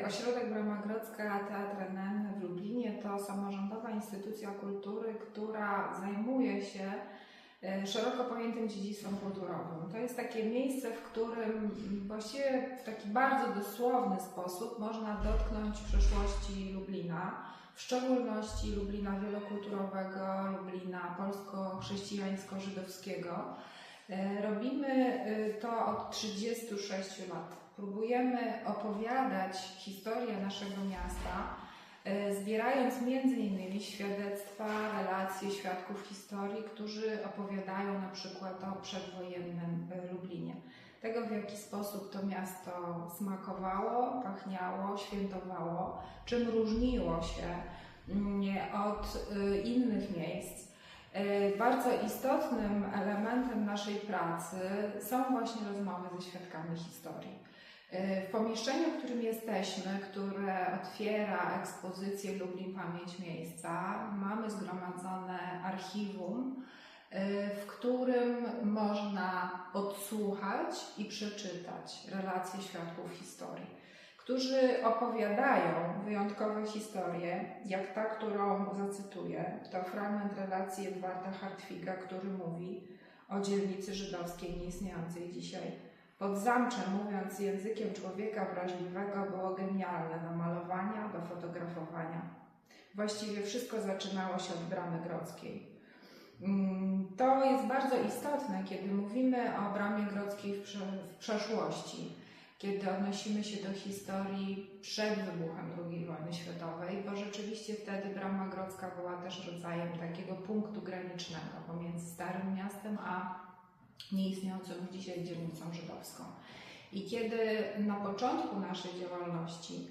Ośrodek Brama Grodzka Teatr NN w Lublinie to samorządowa instytucja kultury, która zajmuje się szeroko pojętym dziedzictwem kulturowym. To jest takie miejsce, w którym właściwie w taki bardzo dosłowny sposób można dotknąć przeszłości Lublina, w szczególności Lublina wielokulturowego, Lublina polsko-chrześcijańsko-żydowskiego. Robimy to od 36 lat. Próbujemy opowiadać historię naszego miasta, zbierając m.in. świadectwa, relacje świadków historii, którzy opowiadają na przykład o przedwojennym Lublinie. Tego, w jaki sposób to miasto smakowało, pachniało, świętowało, czym różniło się od innych miejsc. Bardzo istotnym elementem naszej pracy są właśnie rozmowy ze świadkami historii. W pomieszczeniu, w którym jesteśmy, które otwiera ekspozycję Lublin Pamięć Miejsca, mamy zgromadzone archiwum, w którym można odsłuchać i przeczytać relacje świadków historii, którzy opowiadają wyjątkowe historie, jak ta, którą zacytuję. To fragment relacji Edwarda Hartwiga, który mówi o dzielnicy żydowskiej nieistniejącej dzisiaj. Pod Zamczem, mówiąc językiem człowieka wrażliwego, było genialne do malowania, do fotografowania. Właściwie wszystko zaczynało się od Bramy Grodzkiej. To jest bardzo istotne, kiedy mówimy o Bramie Grodzkiej w przeszłości, kiedy odnosimy się do historii przed wybuchem II wojny światowej, bo rzeczywiście wtedy Brama Grodzka była też rodzajem takiego punktu granicznego pomiędzy Starym Miastem a nieistniejącą już dzisiaj dzielnicą żydowską. I kiedy na początku naszej działalności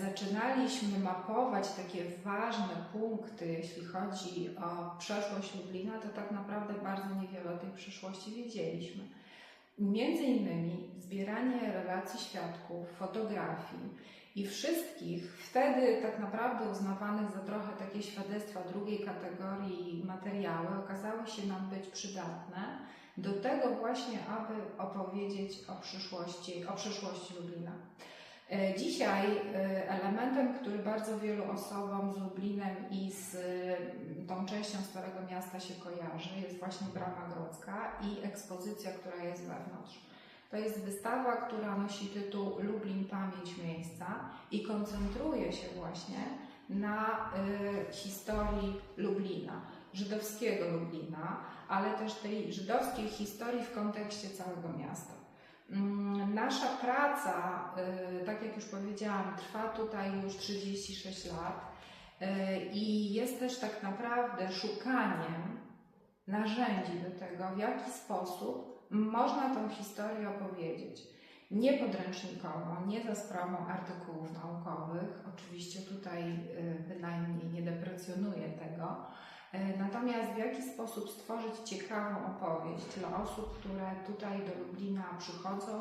zaczynaliśmy mapować takie ważne punkty, jeśli chodzi o przeszłość Lublina, to tak naprawdę bardzo niewiele o tej przeszłości wiedzieliśmy. Między innymi zbieranie relacji świadków, fotografii i wszystkich wtedy tak naprawdę uznawanych za trochę takie świadectwa drugiej kategorii materiały okazały się nam być przydatne do tego właśnie, aby opowiedzieć o przeszłości Lublina. Dzisiaj elementem, który bardzo wielu osobom z Lublinem i z tą częścią Starego Miasta się kojarzy, jest właśnie Brama Grodzka i ekspozycja, która jest wewnątrz. To jest wystawa, która nosi tytuł Lublin Pamięć Miejsca i koncentruje się właśnie na historii Lublina, żydowskiego Lublina, ale też tej żydowskiej historii w kontekście całego miasta. Nasza praca, tak jak już powiedziałam, trwa tutaj już 36 lat i jest też tak naprawdę szukaniem narzędzi do tego, w jaki sposób można tą historię opowiedzieć. Nie podręcznikowo, nie za sprawą artykułów naukowych, oczywiście tutaj bynajmniej nie deprecjonuję tego, natomiast w jaki sposób stworzyć ciekawą opowieść dla osób, które tutaj do Lublina przychodzą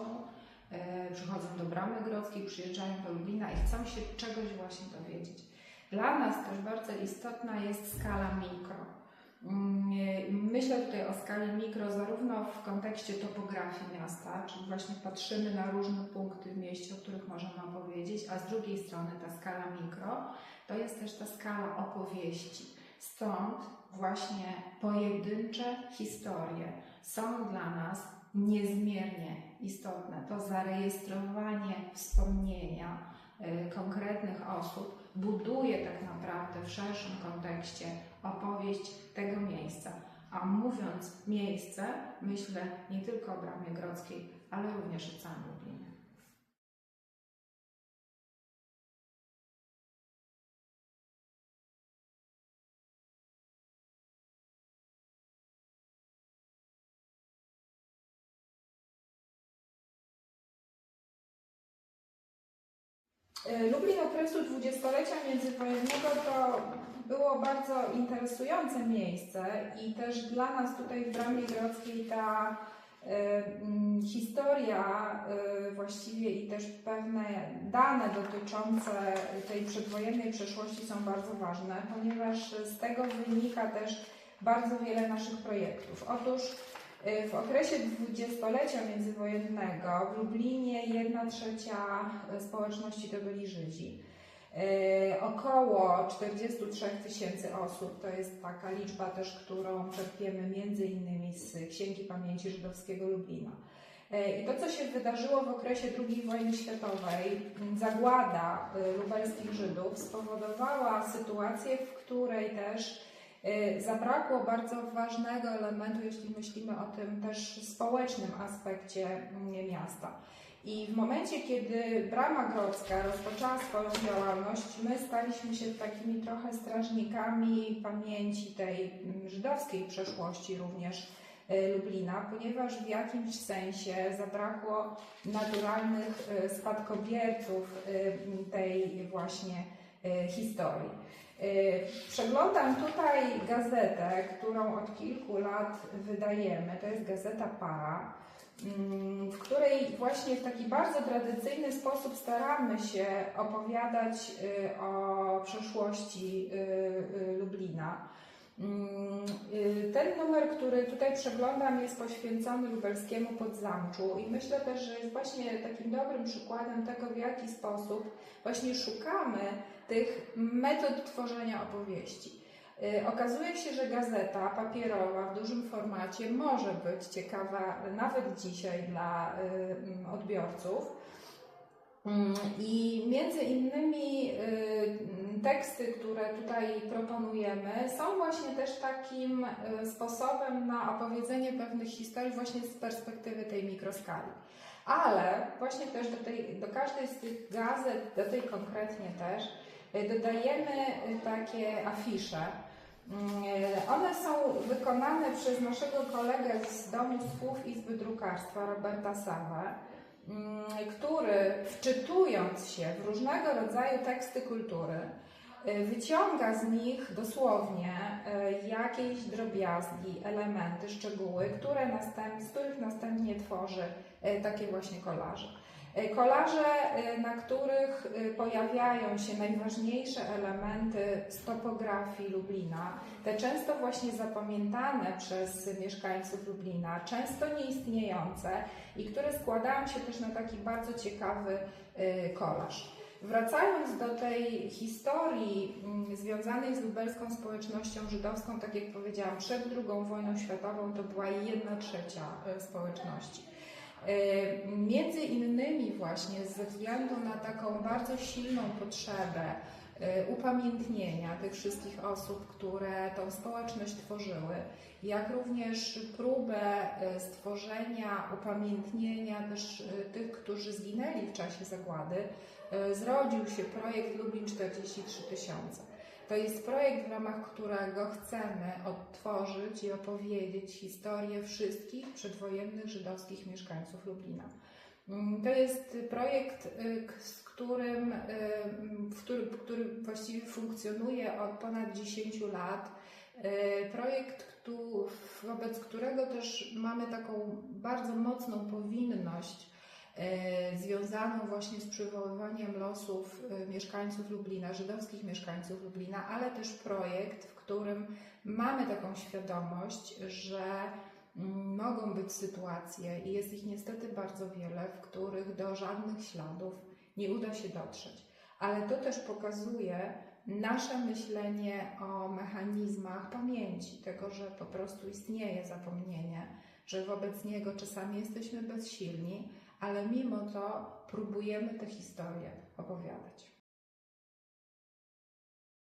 do Bramy Grodzkiej, przyjeżdżają do Lublina i chcą się czegoś właśnie dowiedzieć. Dla nas też bardzo istotna jest skala mikro. Myślę tutaj o skali mikro zarówno w kontekście topografii miasta, czyli właśnie patrzymy na różne punkty w mieście, o których możemy opowiedzieć, a z drugiej strony ta skala mikro to jest też ta skala opowieści. Stąd właśnie pojedyncze historie są dla nas niezmiernie istotne. To zarejestrowanie wspomnienia konkretnych osób buduje tak naprawdę w szerszym kontekście opowieść tego miejsca. A mówiąc miejsce, myślę nie tylko o Bramie Grodzkiej, ale również o całym Lublinie. Lublin okresu dwudziestolecia międzywojennego to było bardzo interesujące miejsce i też dla nas tutaj w Bramie Grodzkiej ta historia właściwie i też pewne dane dotyczące tej przedwojennej przeszłości są bardzo ważne, ponieważ z tego wynika też bardzo wiele naszych projektów. Otóż W okresie dwudziestolecia międzywojennego w Lublinie 1/3 społeczności to byli Żydzi. Około 43 000 osób, to jest taka liczba też, którą czerpiemy między innymi z Księgi Pamięci Żydowskiego Lublina. I to, co się wydarzyło w okresie II wojny światowej, zagłada lubelskich Żydów spowodowała sytuację, w której też zabrakło bardzo ważnego elementu, jeśli myślimy o tym też społecznym aspekcie miasta. I w momencie, kiedy Brama Grodzka rozpoczęła swoją działalność, my staliśmy się takimi trochę strażnikami pamięci tej żydowskiej przeszłości również Lublina, ponieważ w jakimś sensie zabrakło naturalnych spadkobierców tej właśnie historii. Przeglądam tutaj gazetę, którą od kilku lat wydajemy, to jest gazeta Para, w której właśnie w taki bardzo tradycyjny sposób staramy się opowiadać o przeszłości Lublina. Ten numer, który tutaj przeglądam, jest poświęcony lubelskiemu Podzamczu i myślę też, że jest właśnie takim dobrym przykładem tego, w jaki sposób właśnie szukamy tych metod tworzenia opowieści. Okazuje się, że gazeta papierowa w dużym formacie może być ciekawa nawet dzisiaj dla odbiorców. I między innymi teksty, które tutaj proponujemy, są właśnie też takim sposobem na opowiedzenie pewnych historii właśnie z perspektywy tej mikroskali. Ale właśnie też do każdej z tych gazet, do tej konkretnie też, dodajemy takie afisze. One są wykonane przez naszego kolegę z Domu Słów Izby Drukarstwa, Roberta Sawę, który wczytując się w różnego rodzaju teksty kultury, wyciąga z nich dosłownie jakieś drobiazgi, elementy, szczegóły, z których następnie tworzy takie właśnie kolaże. Kolaże, na których pojawiają się najważniejsze elementy z topografii Lublina, te często właśnie zapamiętane przez mieszkańców Lublina, często nieistniejące i które składają się też na taki bardzo ciekawy kolaż. Wracając do tej historii związanej z lubelską społecznością żydowską, tak jak powiedziałam, przed II wojną światową to była 1/3 społeczności. Między innymi właśnie ze względu na taką bardzo silną potrzebę upamiętnienia tych wszystkich osób, które tą społeczność tworzyły, jak również próbę stworzenia, upamiętnienia też tych, którzy zginęli w czasie zagłady, zrodził się projekt Lublin 43 000. To jest projekt, w ramach którego chcemy odtworzyć i opowiedzieć historię wszystkich przedwojennych żydowskich mieszkańców Lublina. To jest projekt, który właściwie funkcjonuje od ponad 10 lat. Projekt, wobec którego też mamy taką bardzo mocną powinność związaną właśnie z przywoływaniem losów mieszkańców Lublina, żydowskich mieszkańców Lublina, ale też projekt, w którym mamy taką świadomość, że mogą być sytuacje i jest ich niestety bardzo wiele, w których do żadnych śladów nie uda się dotrzeć. Ale to też pokazuje nasze myślenie o mechanizmach pamięci, tego, że po prostu istnieje zapomnienie, że wobec niego czasami jesteśmy bezsilni, ale mimo to próbujemy tę historię opowiadać.